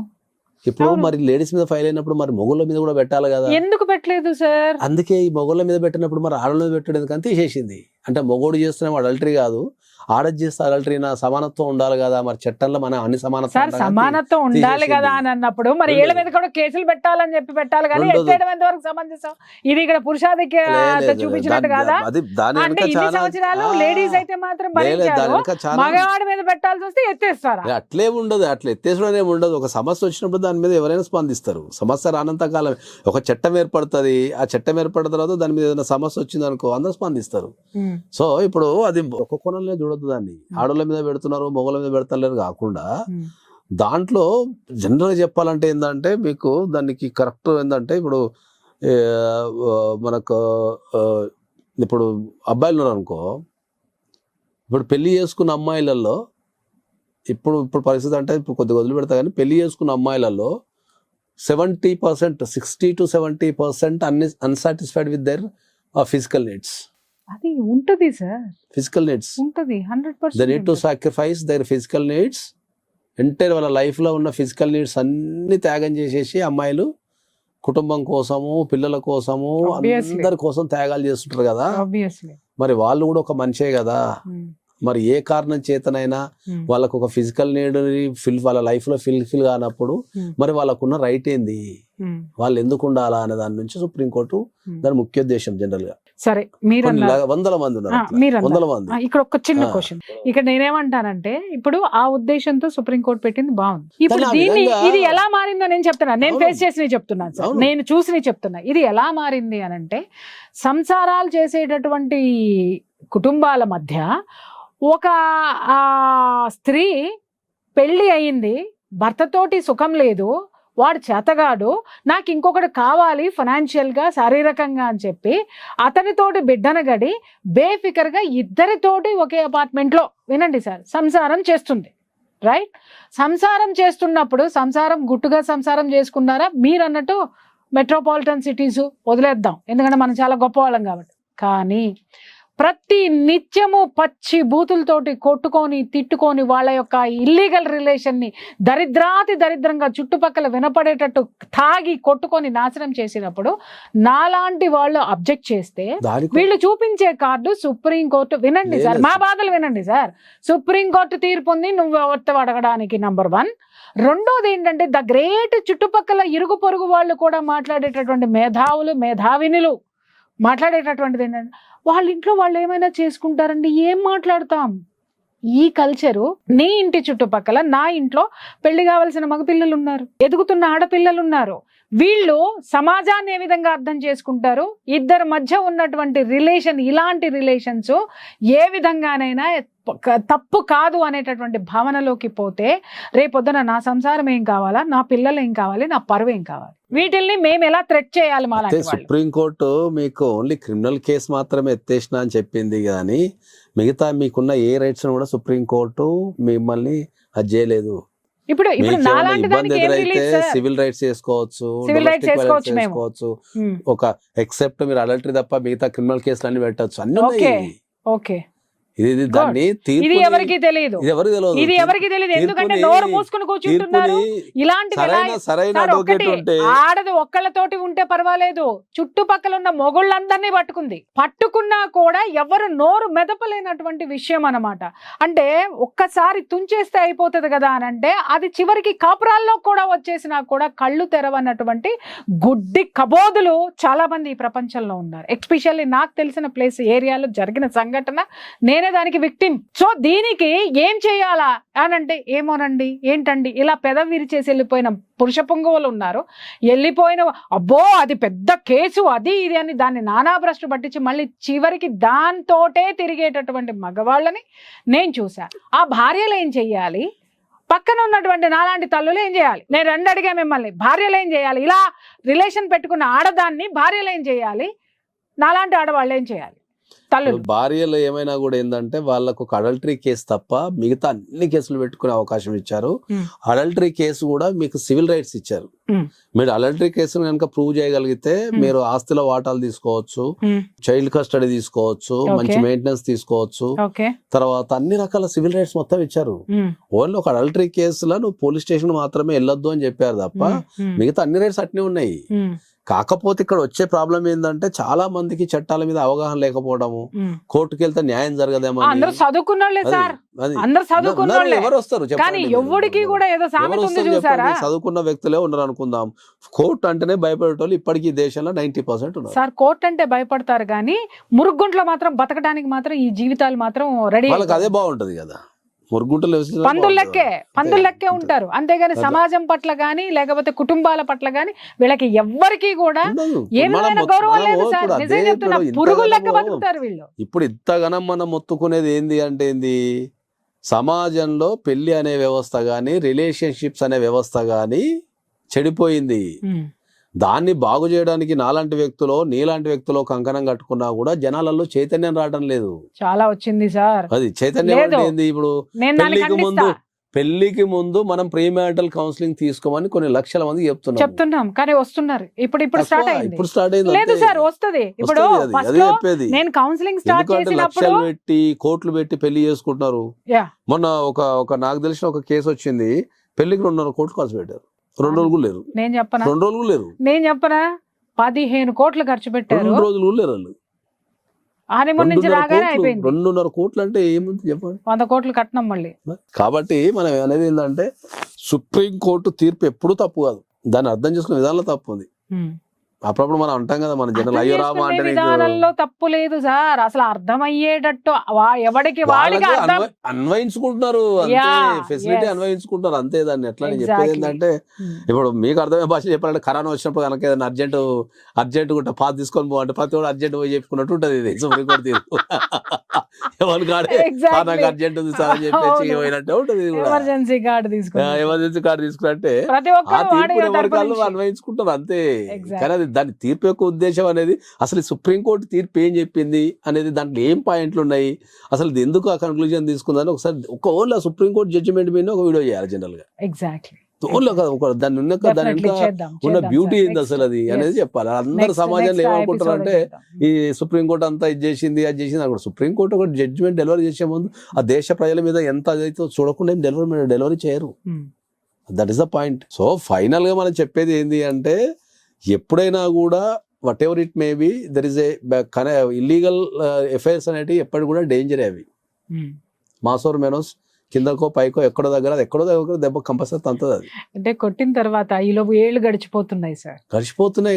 ఇప్పుడు మరి లేడీస్ మీద ఫైల్ అయినప్పుడు మరి మొగుళ్ళ మీద కూడా పెట్టాలి కదా. ఎందుకు పెట్టలేదు సార్? అందుకే ఈ మొగుళ్ళ మీద పెట్టినప్పుడు మరి ఆడల మీద పెట్టడం ఎందుకంటే తీసేసింది. అంటే మొగోడు చేస్తున్నాం అడల్టరీ కాదు, ఆడది చేస్తే అడల్టరీ, నా సమానత్వం ఉండాలి కదా. మరి చట్టంలో మన అన్ని సమానత్వం ఉండాలి కదా అని అన్నప్పుడు మరి ఏళ్ళ మీద కూడా కేసులు పెట్టాలని చెప్పి పెట్టాలి కానీ ఎత్తేయడం ఎంతవరకు సమంజసం? ఇది ఇక్కడ పురుషాధిక్యత చూపించినట్టు కదా. అంటే ఇన్ని సంవత్సరాలు లేడీస్ అయితే మాత్రం భరించారు, మగవాడి మీద పెట్టాల్సి వస్తే ఎత్తేస్తారా? అట్లే ఉండదు, అట్లా ఎత్తేసడం ఏమి ఉండదు. ఒక సమస్య వచ్చినప్పుడు దాని మీద ఎవరైనా స్పందిస్తారు. సమస్య రానంత కాలం ఒక చట్టం ఏర్పడుతుంది, ఆ చట్టం ఏర్పడిన తర్వాత దాని మీద ఏదైనా సమస్య వచ్చింది అనుకో అందరూ స్పందిస్తారు. సో ఇప్పుడు అది ఒక కోణంలో చూడొద్దు, దాన్ని ఆడోళ్ళ మీద పెడుతున్నారు మొగల మీద పెడతలేరు కాకుండా దాంట్లో జనరల్గా చెప్పాలంటే ఏంటంటే మీకు దానికి కరెక్ట్ ఏంటంటే ఇప్పుడు ఏ, మనకు ఇప్పుడు అబ్బాయిలు ఉన్నారు అనుకో, ఇప్పుడు పెళ్లి చేసుకున్న అమ్మాయిలలో ఇప్పుడు పరిస్థితి అంటే ఇప్పుడు కొద్దిగా వదిలిపెడతా కానీ పెళ్లి చేసుకున్న అమ్మాయిలలో 70%, 60 to 70% unsatisfied with their physical needs. అది ఉంటది సార్, ఫిజికల్ నీడ్స్ ఉంటది they need to 100%. Sacrifice their physical needs. Entire వాళ్ళ లైఫ్లో ఉన్న ఫిజికల్ నీడ్స్ అన్ని త్యాగం చేసేసి అమ్మాయిలు కుటుంబం కోసము, పిల్లల కోసము, Obviously. అందరి కోసం త్యాగాలు చేస్తుంటారు కదా. ఆబ్వియస్లీ. మరి వాళ్ళు కూడా ఒక మనిషే కదా. మరి ఏ కారణం చేతనైనా వాళ్ళకు ఒక ఫిజికల్ నీడ్ వాళ్ళ లైఫ్ లో ఫిల్ కానప్పుడు మరి వాళ్ళకున్న రైట్ ఏంది, వాళ్ళు ఎందుకు ఉండాలా అనే దాని నుంచి సుప్రీంకోర్టు దాని ముఖ్య ఉద్దేశం. జనరల్ గా సరే మీరు వందల మంది ఉన్నారు, మీరు వందల మంది. ఇక్కడ ఒక చిన్న క్వశ్చన్, ఇక్కడ నేనేమంటానంటే ఇప్పుడు ఆ ఉద్దేశంతో సుప్రీంకోర్టు పెట్టింది బాగుంది. ఇప్పుడు కానీ ఆ దీన్ని విధంగా- ఇది ఎలా మారిందో నేను చెప్తున్నా, నేను అవును. ఫేస్ చేసి చెప్తున్నాను సార్, అవును. నేను చూసి చెప్తున్నా. ఇది ఎలా మారింది అని అంటే, సంసారాలు చేసేటటువంటి కుటుంబాల మధ్య ఒక స్త్రీ పెళ్లి అయింది, భర్తతోటి సుఖం లేదు, వాడు చేతగాడు, నాకు ఇంకొకటి కావాలి ఫైనాన్షియల్గా శారీరకంగా అని చెప్పి అతనితోటి బిడ్డను గడి బేఫికర్గా ఇద్దరితోటి ఒకే అపార్ట్మెంట్లో, వినండి సార్, సంసారం చేస్తుంది. రైట్? సంసారం చేస్తున్నప్పుడు సంసారం గుట్టుగా సంసారం చేసుకున్నారా మీరు అన్నట్టు మెట్రోపాలిటన్ సిటీస్ వదిలేద్దాం, ఎందుకంటే మనం చాలా గొప్పవాళ్ళం కాబట్టి. కానీ ప్రతి నిత్యము పచ్చి బూతులతోటి కొట్టుకొని తిట్టుకొని వాళ్ళ యొక్క ఇల్లీగల్ రిలేషన్ని దరిద్రంగా చుట్టుపక్కల వినపడేటట్టు తాగి కొట్టుకొని నాశనం చేసినప్పుడు నాలాంటి వాళ్ళు అబ్జెక్ట్ చేస్తే వీళ్ళు చూపించే కార్డు సుప్రీంకోర్టు, వినండి సార్, మా బాధలు వినండి సార్, సుప్రీంకోర్టు తీర్పు ఉంది నువ్వు ఎవరితో అడగడానికి, నంబర్ 1. రెండోది ఏంటంటే ద గ్రేట్ చుట్టుపక్కల ఇరుగు పొరుగు వాళ్ళు కూడా మాట్లాడేటటువంటి మేధావినులు మాట్లాడేటటువంటిది ఏంటంటే వాళ్ళ ఇంట్లో వాళ్ళు ఏమైనా చేసుకుంటారండి, ఏం మాట్లాడతాం. ఈ కల్చరు నీ ఇంటి చుట్టుపక్కల, నా ఇంట్లో పెళ్లి కావాల్సిన మగపిల్లలు ఉన్నారు, ఎదుగుతున్న ఆడపిల్లలు ఉన్నారు. వీళ్ళు సమాజాన్ని ఏ విధంగా అర్థం చేసుకుంటారు, ఇద్దరి మధ్య ఉన్నటువంటి రిలేషన్, ఇలాంటి రిలేషన్స్ ఏ విధంగానైనా తప్పు కాదు అనేటటువంటి భావనలోకి పోతే రేపొద్దున నా సంసారం ఏం కావాలా, నా పిల్లలు ఏం కావాలి, నా పరువు ఏం కావాలి, వీటిల్ని మేము ఎలా థ్రెట్ చేయాలి. సుప్రీంకోర్టు మీకు ఓన్లీ క్రిమినల్ కేసు మాత్రమే ఎత్తేసిన అని చెప్పింది కానీ మిగతా మీకున్న ఏ రైట్స్ కూడా సుప్రీంకోర్టు మిమ్మల్ని అది చేయలేదు. ఇప్పుడు నాలాంటి దానికి ఏం అయితే రిలీజ్ సార్? సివిల్ రైట్స్ చేసుకోవచ్చు, Civil rights చేసుకోవచ్చు మేము. చేసుకోవచ్చు. ఒక ఎక్సెప్ట్ మీరు అడల్టరీ తప్ప మిగతా క్రిమినల్ కేసులు అన్ని పెట్టచ్చు, అన్ని ఉన్నాయి. ఓకే, ఇది దాన్ని ఇది ఎవరికి తెలియదు, ఇది ఎవరికి తెలియదు, ఇది ఎవరికి తెలియదు, ఎందుకంటే నోరు మూసుకుని కూర్చుంటున్నారు. ఇలాంటివి సరైన అడ్వకేట్ ఉంటే ఆడది ఒక్కళ్ళతోటి ఉంటే పర్వాలేదు, చుట్టుపక్కల ఉన్న మొగుళ్ళందరినీ పట్టుకున్నా కూడా ఎవరు నోరు మెదపలేనటువంటి విషయం అన్నమాట. అంటే ఒక్కసారి తుంచేస్తే అయిపోతుంది కదా అని అంటే అది చివరికి కాపురాల్లో కూడా వచ్చేసినా కూడా కళ్ళు తెరవన్నటువంటి గుడ్డి కబోదులు చాలా మంది ఈ ప్రపంచంలో ఉన్నారు. ఎస్పెషల్లీ నాకు తెలిసిన ప్లేస్ ఏరియాలో జరిగిన సంఘటన, నేనే దానికి విక్టిమ్. సో దీనికి ఏం చేయాలా అని అంటే, ఏమోనండి ఏంటండి ఇలా పెదవి విరిచేసి వెళ్ళిపోయిన పురుష పొంగవులు ఉన్నారు, వెళ్ళిపోయిన అబ్బో అది పెద్ద కేసు అది ఇది అని దాన్ని నానాభ్రష్టు పట్టించి మళ్ళీ చివరికి దాంతోటే తిరిగేటటువంటి మగవాళ్ళని నేను చూసా. ఆ భార్యలు ఏం చెయ్యాలి, పక్కన ఉన్నటువంటి నాలాంటి తల్లులు ఏం చేయాలి? నేను రెండు అడిగా మిమ్మల్ని, భార్యలు ఏం చేయాలి? ఇలా రిలేషన్ పెట్టుకున్న ఆడదాన్ని భార్యలు ఏం చేయాలి, నాలాంటి ఆడవాళ్ళు ఏం చేయాలి? భార్యలు ఏమైనా కూడా ఏంటంటే వాళ్ళకు ఒక అడల్టరీ కేసు తప్ప మిగతా అన్ని కేసులు పెట్టుకునే అవకాశం ఇచ్చారు. అడల్టరీ కేసు కూడా మీకు సివిల్ రైట్స్ ఇచ్చారు. మీరు అడల్టరీ కేసును కనుక ప్రూవ్ చేయగలిగితే మీరు ఆస్తిలో వాటాలు తీసుకోవచ్చు, చైల్డ్ కస్టడీ తీసుకోవచ్చు, మంచి మెయింటెనెన్స్ తీసుకోవచ్చు, తర్వాత అన్ని రకాల సివిల్ రైట్స్ మొత్తం ఇచ్చారు. ఓన్లీ ఒక అడల్టరీ కేసులో నువ్వు పోలీస్ స్టేషన్ మాత్రమే వెళ్ళొద్దు అని చెప్పారు తప్ప మిగతా అన్ని రైట్స్ అట్నే ఉన్నాయి. కాకపోతే ఇక్కడ వచ్చే ప్రాబ్లం ఏంటంటే చాలా మందికి చట్టాల మీద అవగాహన లేకపోవడము, కోర్టుకి వెళ్తే న్యాయం జరగదేమో. అందరూ చదువుకున్నోళ్ళే సార్, అందరూ చదువుకున్నోళ్ళే. ఎవరు వస్తారు కానీ ఎవరికి కూడా ఏదో సామెత ఉంది చూసారా, చదువుకున్న వ్యక్తులే ఉన్నారు అనుకుందాం. కోర్టు అంటేనే భయపడేటోళ్ళు ఇప్పటికీ దేశంలో 90% ఉన్నారు సార్. కోర్టు అంటే భయపడతారు కానీ మురుగుంట్లో మాత్రం బతకడానికి మాత్రం ఈ జీవితాలు మాత్రం రెడీ. వాళ్ళకి అదే బాగుంటది కదా, పందులెక్కే ఉంటారు. అంతేగాని సమాజం పట్ల గానీ లేకపోతే కుటుంబాల పట్ల గానీ వీళ్ళకి ఎవ్వరికి కూడా ఏమైనా గౌరవం లేదు సార్. నిజం చెప్తున్నా, పురుగులు లెక్క బతుకుతారు వీళ్ళు. ఇప్పుడు ఇంతగానం మనం మొత్తుకునేది ఏంది అంటే ఏంది, సమాజంలో పెళ్లి అనే వ్యవస్థ కానీ రిలేషన్షిప్స్ అనే వ్యవస్థ కానీ చెడిపోయింది. దాన్ని బాగు చేయడానికి నాలాంటి వ్యక్తులో నీలాంటి వ్యక్తులో కంకణం కట్టుకున్నా కూడా జనాలలో చైతన్యం రావడం లేదు. చాలా వచ్చింది సార్. అది చైతన్యం లేదు. అంటే ఏంది? ఇప్పుడు నేను దాన్ని పెళ్లికి ముందు మనం ప్రీమ్యారిటల్ కౌన్సిలింగ్ తీసుకోమని కొన్ని లక్షల మంది చెప్తున్నాం, కానీ వస్తున్నారు. ఇప్పుడు స్టార్ట్ అయింది. ఇప్పుడు స్టార్ట్ అయింది. లేదు సార్, వస్తది. ఇప్పుడు అదే చెప్పేది. నేను కౌన్సిలింగ్ స్టార్ట్ చేసినప్పుడు లక్షలు పెట్టి కోట్లు పెట్టి పెళ్లి చేసుకుంటున్నారు. మొన్న ఒక నాకు తెలిసిన ఒక కేసు వచ్చింది. పెళ్లికి 2.5 కోట్లు ఖర్చు పెట్టారు. 2 రోజులు లేరు. నేను చెప్పనా 2 రోజులు లేరు. నేను చెప్పనా 15 కోట్లు ఖర్చు పెట్టారు. 2 రోజులు లేరు వాళ్ళు. హనీమూన్ నుంచి రాగానే అయిపోయింది. 2.5 కోట్లు అంటే ఏముంది చెప్పండి. 100 కోట్లు కట్నం మళ్ళీ. కాబట్టి మనం అనేది ఏంటంటే సుప్రీం కోర్టు తీర్పు ఎప్పుడూ తప్పు కాదు. దాన్ని అర్థం చేసుకునే విధానంలో తప్పు ఉంది. అప్పుడప్పుడు మనం అంటాం కదా మన జనరల్ అయ్యో రామా అంటే విధానంలో తప్పు లేదు సార్. అసలు అర్థమయ్యేటట్టు ఎవడికి వాడికి అన్వయించుకుంటున్నారు, అంతే ఫెసిలిటీ అన్వయించుకుంటున్నారు అంతే. దాన్ని ఎట్లా నేను చెప్పేది ఏంటంటే ఇప్పుడు మీకు అర్థమయ్యే భాష చెప్పాలంటే కరోనా వచ్చినప్పుడు కనుక ఏదైనా అర్జెంట్ కూడా పాస్ తీసుకొని పోవంటే ప్రతి ఒక్కరు అర్జెంట్ పోయి చెప్పుకున్నట్టు ఉంటుంది. ఇది సుప్రీంకోర్టు తీర్పు. ఎవరు కాడే నాకు అర్జెంట్ ఉంది సార్ అని చెప్పేసి పోయినట్టే ఉంటుంది. ఎమర్జెన్సీ కార్డు తీసుకున్నట్టే ఆ తీర్పు ఎవరి కాళ్ళు అన్వయించుకుంటారు అంతే. కానీ దాని తీర్పు యొక్క ఉద్దేశం అనేది అసలు సుప్రీంకోర్టు తీర్పు ఏం చెప్పింది అనేది, దాంట్లో ఏం పాయింట్లు ఉన్నాయి, అసలు ఎందుకు ఆ కన్క్లూజన్ తీసుకుందని ఒకసారి ఓన్లీ సుప్రీంకోర్టు జడ్జిమెంట్ మీద ఒక వీడియో చేయాలి జనరల్ గా. ఎగ్జాక్ట్లీ దాని ఉన్న బ్యూటీ ఏంది అసలు అది అనేది చెప్పాలి. అందరు సమాజంలో ఏమనుకుంటారు అంటే ఈ సుప్రీంకోర్టు అంతా ఇది చేసింది అది చేసింది అనుకుంటారు. సుప్రీంకోర్టు ఒక జడ్జిమెంట్ డెలివరీ చేసే ముందు ఆ దేశ ప్రజల మీద ఎంత అదైతే చూడకుండా ఏం డెలివరీ చేయరు. That is the point. So final గా మనం చెప్పేది ఏంది అంటే ఎప్పుడైనా కూడా whatever it may be there is a illegal affairs అనేవి ఎప్పటి కూడా డేంజర్. అవి మాసోర్ మెనోస్ కిందకో పైకో ఎక్కడో దగ్గర దెబ్బ కంపల్సరీ తంతది. అది అంటే కొట్టిన తర్వాత ఈలోపు ఏళ్ళు గడిచిపోతున్నాయి సార్.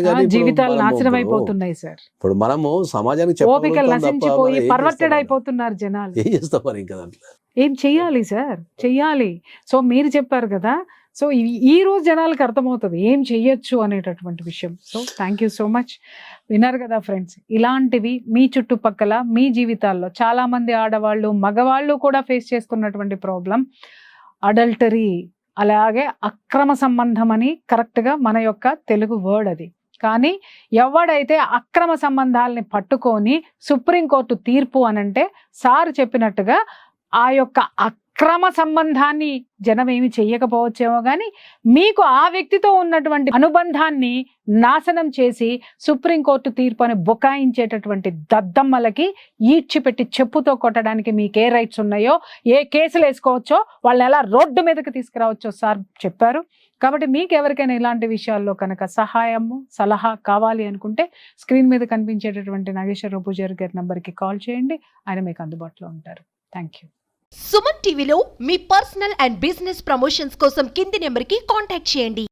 కానీ జీవితాలు నాశనం అయిపోతున్నాయి సార్. ఇప్పుడు మనము సమాజానికి ఓపికలు నశించిపోయి పర్వర్టెడ్ అయిపోతున్నారు జనాలు. ఏం చేస్తాం మరి ఇంకా దాంట్లో ఏం చెయ్యాలి సార్? చెయ్యాలి. సో మీరు చెప్పారు కదా, సో ఈ రోజు జనాలకు అర్థమవుతుంది ఏం చెయ్యొచ్చు అనేటటువంటి విషయం. So thank you so much. విన్నారు కదా ఫ్రెండ్స్, ఇలాంటివి మీ చుట్టుపక్కల మీ జీవితాల్లో చాలా మంది ఆడవాళ్ళు మగవాళ్ళు కూడా ఫేస్ చేస్తున్నటువంటి ప్రాబ్లం అడల్టరీ, అలాగే అక్రమ సంబంధం అని కరెక్ట్గా మన యొక్క తెలుగు వర్డ్ అది. కానీ ఎవడైతే అక్రమ సంబంధాలని పట్టుకొని సుప్రీంకోర్టు తీర్పు అనంటే సార్ చెప్పినట్టుగా ఆ యొక్క అక్రమ సంబంధాన్ని జనం ఏమి చెయ్యకపోవచ్చేమో కానీ మీకు ఆ వ్యక్తితో ఉన్నటువంటి అనుబంధాన్ని నాశనం చేసి సుప్రీంకోర్టు తీర్పు అని బుకాయించేటటువంటి దద్దమ్మలకి ఈడ్చిపెట్టి చెప్పుతో కొట్టడానికి మీకు ఏ రైట్స్ ఉన్నాయో, ఏ కేసులు వేసుకోవచ్చో, వాళ్ళని ఎలా రోడ్డు మీదకి తీసుకురావచ్చో సార్ చెప్పారు. కాబట్టి మీకు ఎవరికైనా ఇలాంటి విషయాల్లో కనుక సహాయము సలహా కావాలి అనుకుంటే స్క్రీన్ మీద కనిపించేటటువంటి నాగేశ్వరరావు పూజారి గారి నంబర్కి కాల్ చేయండి. ఆయన మీకు అందుబాటులో ఉంటారు. Thank you. సుమన్ టీవీలో మీ పర్సనల్ అండ్ బిజినెస్ ప్రమోషన్స్ కోసం కింది నెంబర్కి కాంటాక్ట్ చేయండి.